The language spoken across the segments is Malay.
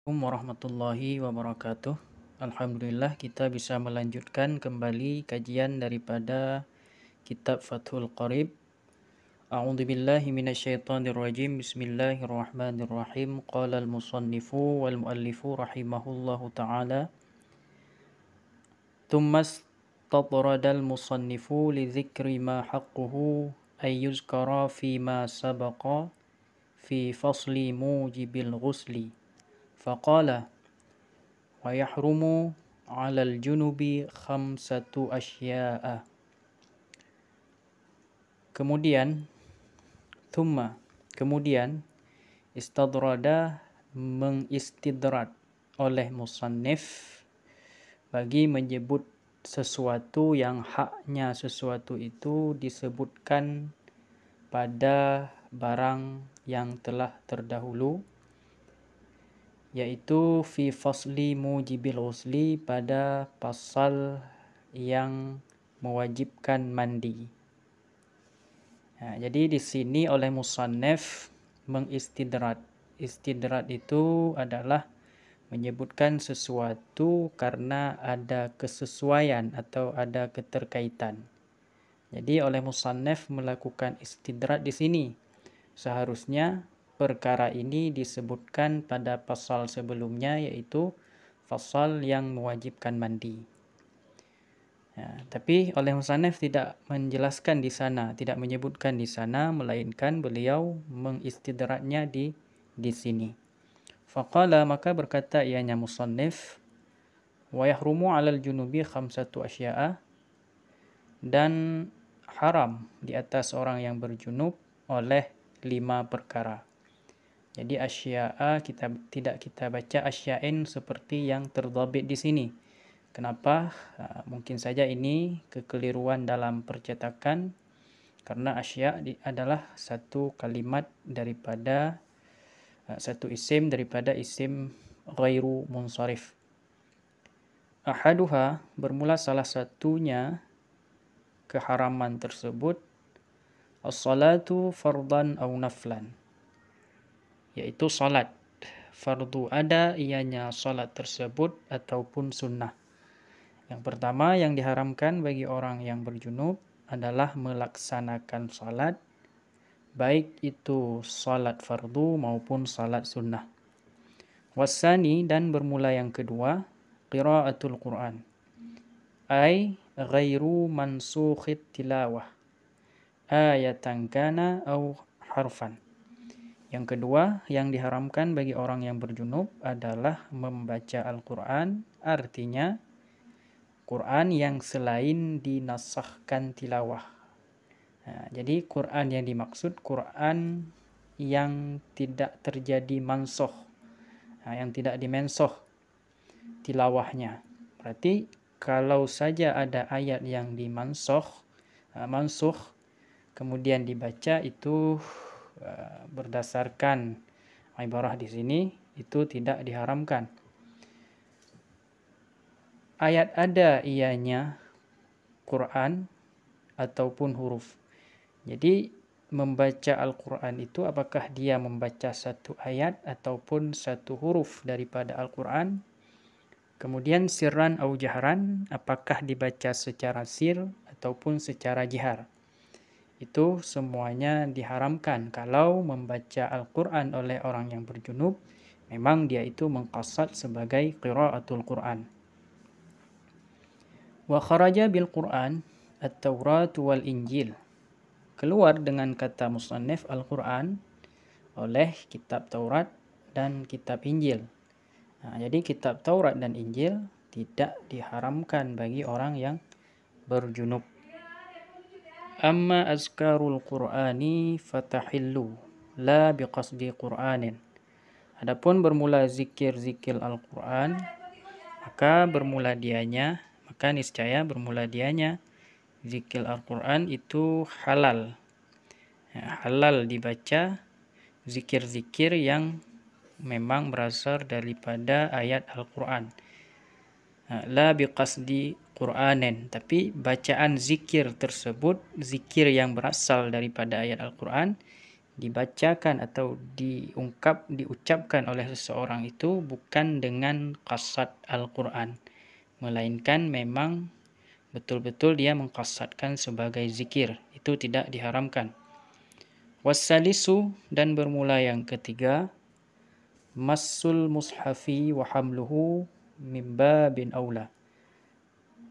Assalamualaikum warahmatullahi wabarakatuh. Alhamdulillah kita bisa melanjutkan kembali kajian daripada kitab Fathul Qarib. A'udzu billahi minasyaitonir rajim. Bismillahirrahmanirrahim. Qala al-musannifu wal muallifu rahimahullahu taala. Tsumma istatrada al-musannifu li dzikri ma haqquhu ay yuzkara fi ma sabaqa fi fasli mujibil ghusli. Faqala wa yahrumu 'alal junubi khamsatu asya'a. Kemudian istadrada mengistidrat oleh musannif bagi menyebut sesuatu yang haknya sesuatu itu disebutkan pada barang yang telah terdahulu, yaitu fi fasli mujibil ghusli, pada pasal yang mewajibkan mandi. Jadi di sini oleh musannif mengistidrat. Istidrat itu adalah menyebutkan sesuatu karena ada kesesuaian atau ada keterkaitan. Jadi oleh musannif melakukan istidrat di sini. Seharusnya perkara ini disebutkan pada pasal sebelumnya, yaitu pasal yang mewajibkan mandi. Tapi oleh musannif tidak menjelaskan di sana, tidak menyebutkan di sana, melainkan beliau mengistidratnya di sini. Faqala, maka berkata ianya musannif, wa yahrumu 'alal junubi khamsatu asya'a, dan haram di atas orang yang berjunub oleh 5 perkara. Jadi asya'a tidak kita baca asya'in seperti yang terdhabit di sini. Kenapa? Mungkin saja ini kekeliruan dalam percetakan, karena asya' adalah satu kalimat daripada satu isim daripada isim ghairu munsharif. Ahaduha, bermula salah satunya keharaman tersebut, as-salatu fardan aw naflan, yaitu salat fardu, ada ianya salat tersebut ataupun sunnah. Yang pertama yang diharamkan bagi orang yang berjunub adalah melaksanakan salat, baik itu salat fardu maupun salat sunnah. Wasani, dan bermula yang kedua, qiraatul Qur'an, ay ghairu mansukhit tilawah, ayatan kana au harfan. Yang kedua yang diharamkan bagi orang yang berjunub adalah membaca Al-Quran, artinya Quran yang selain dinasahkan tilawah. Jadi Quran yang dimaksud Quran yang tidak terjadi mansoh, yang tidak dimensoh tilawahnya. Berarti kalau saja ada ayat yang mansuh, kemudian dibaca, itu berdasarkan ibarah di sini itu tidak diharamkan. Ayat ada ianya Quran ataupun huruf. Jadi membaca Al-Quran itu apakah dia membaca satu ayat ataupun satu huruf daripada Al-Quran. Kemudian sirran au jahran, apakah dibaca secara sir ataupun secara jihar. Itu semuanya diharamkan kalau membaca Al-Quran oleh orang yang berjunub, memang dia itu mengqasad sebagai qiraatul Quran. Wa kharaja bil Quran at-Taurat wal Injil, keluar dengan kata musannif Al-Quran oleh kitab Taurat dan kitab Injil. Jadi kitab Taurat dan Injil tidak diharamkan bagi orang yang berjunub. Amma azkarul Qur'ani fatahillu la biqasdi Qur'anin. Adapun bermula zikir-zikir Al-Quran, maka niscaya bermula dianya zikir Al-Quran itu halal. Halal dibaca zikir-zikir yang memang berasal daripada ayat Al-Quran. La biqasdi Qur'anin, tapi bacaan zikir tersebut, zikir yang berasal daripada ayat Al-Quran, dibacakan atau diucapkan oleh seseorang itu bukan dengan qasad Al-Quran, melainkan memang betul-betul dia mengqasadkan sebagai zikir, itu tidak diharamkan. Wassalisu, dan bermula yang ketiga, massul mushafi wa hamluhu min babin aula.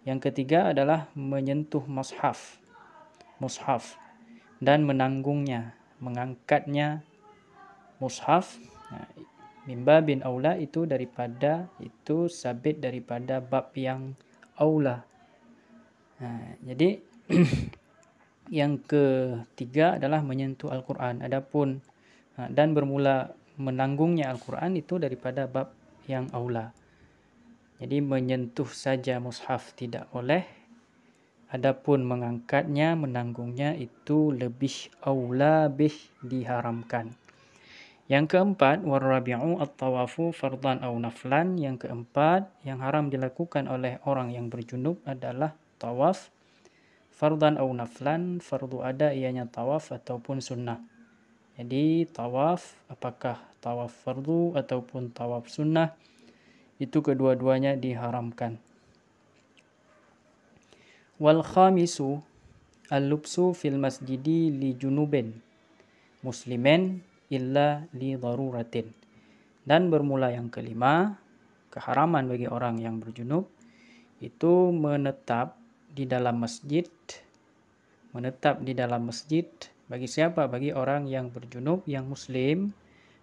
Yang ketiga adalah menyentuh mushaf dan menanggungnya, mengangkatnya mushaf. Min babin aula itu sabit daripada bab yang aula. Jadi yang ketiga adalah menyentuh Al-Quran. Adapun dan bermula menanggungnya Al-Quran itu daripada bab yang aula. Jadi menyentuh saja mushaf tidak boleh. Adapun mengangkatnya, menanggungnya itu lebih aula diharamkan. Yang keempat, warabi'u at-tawafu fardan aw naflan. Yang keempat, yang haram dilakukan oleh orang yang berjunub adalah tawaf fardan aw naflan, fardu ada ianya tawaf ataupun sunnah. Jadi tawaf, apakah tawaf fardu ataupun tawaf sunnah, itu kedua-duanya diharamkan. Wal khamisu al-lubsu fil masjidi li junubin muslimin illa li daruratin. Dan bermula yang kelima, keharaman bagi orang yang berjunub itu menetap di dalam masjid. Menetap di dalam masjid bagi siapa? Bagi orang yang berjunub yang muslim,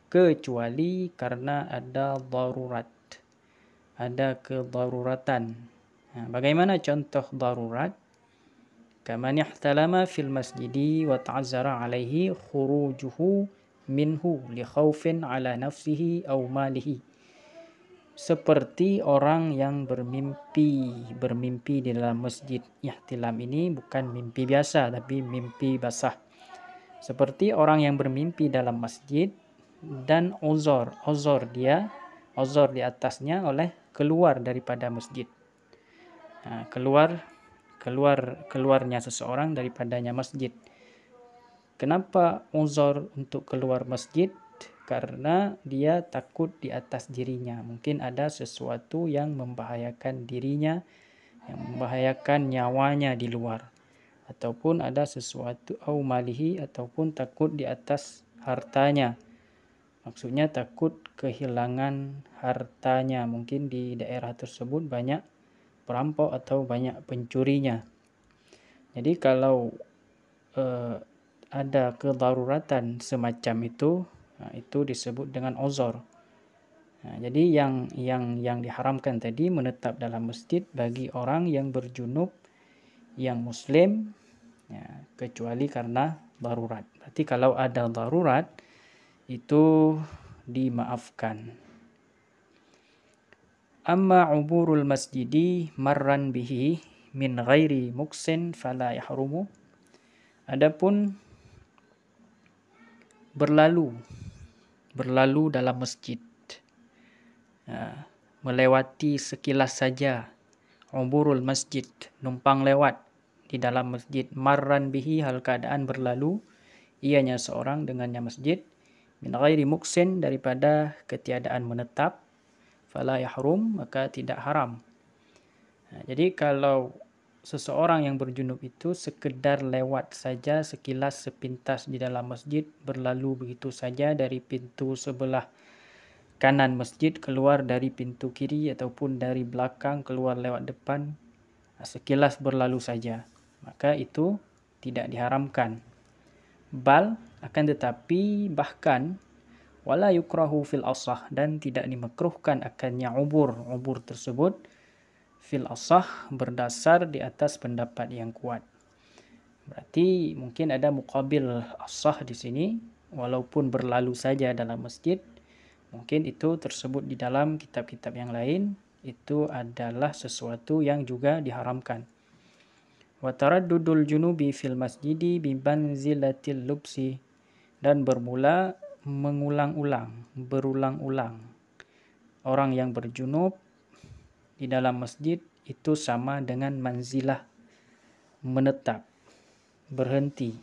kecuali karena ada darurat, ada kedaruratan. Bagaimana contoh darurat? Kaman ihtalama fil masjidi wa ta'azzara alaihi khurujuhu minhu li khaufin ala nafsihi aw malihi. Seperti orang yang bermimpi di dalam masjid. Ihtilam ini bukan mimpi biasa tapi mimpi basah. Seperti orang yang bermimpi dalam masjid dan uzur di atasnya oleh keluar daripada masjid. Keluarnya seseorang daripadanya masjid. Kenapa uzur untuk keluar masjid? Karena dia takut di atas dirinya. Mungkin ada sesuatu yang membahayakan dirinya, yang membahayakan nyawanya di luar. Ataupun ada sesuatu au malihi, ataupun takut di atas hartanya. Maksudnya takut kehilangan hartanya. Mungkin di daerah tersebut banyak perampok atau banyak pencurinya. Jadi kalau ada kedaruratan semacam itu disebut dengan uzur. Jadi yang diharamkan tadi menetap dalam masjid bagi orang yang berjunub yang muslim, kecuali karena darurat. Berarti kalau ada darurat itu dimaafkan. Amma uburul masjidi marran bihi min ghairi muksin fala yahrumu. Adapun berlalu dalam masjid, melewati sekilas saja, uburul masjid, numpang lewat di dalam masjid, marran bihi, hal keadaan berlalu ianya seorang dengannya masjid, min ghairi muksin, daripada ketiadaan menetap, fala yahrum, maka tidak haram. Jadi kalau seseorang yang berjunub itu sekedar lewat saja sekilas sepintas di dalam masjid, berlalu begitu saja dari pintu sebelah kanan masjid keluar dari pintu kiri ataupun dari belakang keluar lewat depan, sekilas berlalu saja, maka itu tidak diharamkan. Bal, akan tetapi bahkan wala yukrahu fil asah, dan tidak dimakruhkan akannya ubur tersebut fil asah, berdasar di atas pendapat yang kuat. Berarti mungkin ada muqabil asah di sini, walaupun berlalu saja dalam masjid, mungkin itu tersebut di dalam kitab-kitab yang lain, itu adalah sesuatu yang juga diharamkan. Wa taraddudul junubi fil masjidi bi manzilatil lubsi, dan berulang-ulang orang yang berjunub di dalam masjid itu sama dengan manzilah, menetap, berhenti.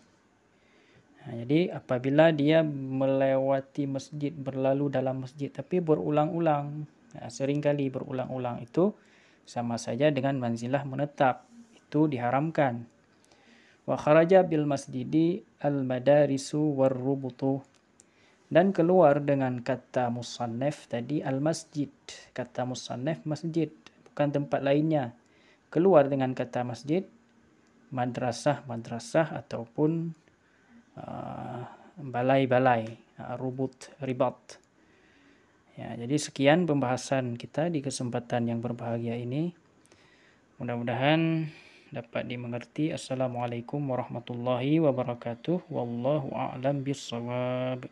Jadi apabila dia melewati masjid, berlalu dalam masjid tapi berulang-ulang, seringkali berulang-ulang, itu sama saja dengan manzilah menetap, itu diharamkan. Wa kharaja bil masjidi al madarisu warrubutu, dan keluar dengan kata musannaf tadi al masjid, kata musannaf masjid, bukan tempat lainnya. Keluar dengan kata masjid, madrasah ataupun balai-balai, rubut, ribat. Ya, jadi sekian pembahasan kita di kesempatan yang berbahagia ini. Mudah-mudahan dapat dimengerti. Assalamualaikum warahmatullahi wabarakatuh. Wallahu a'lam bishawab.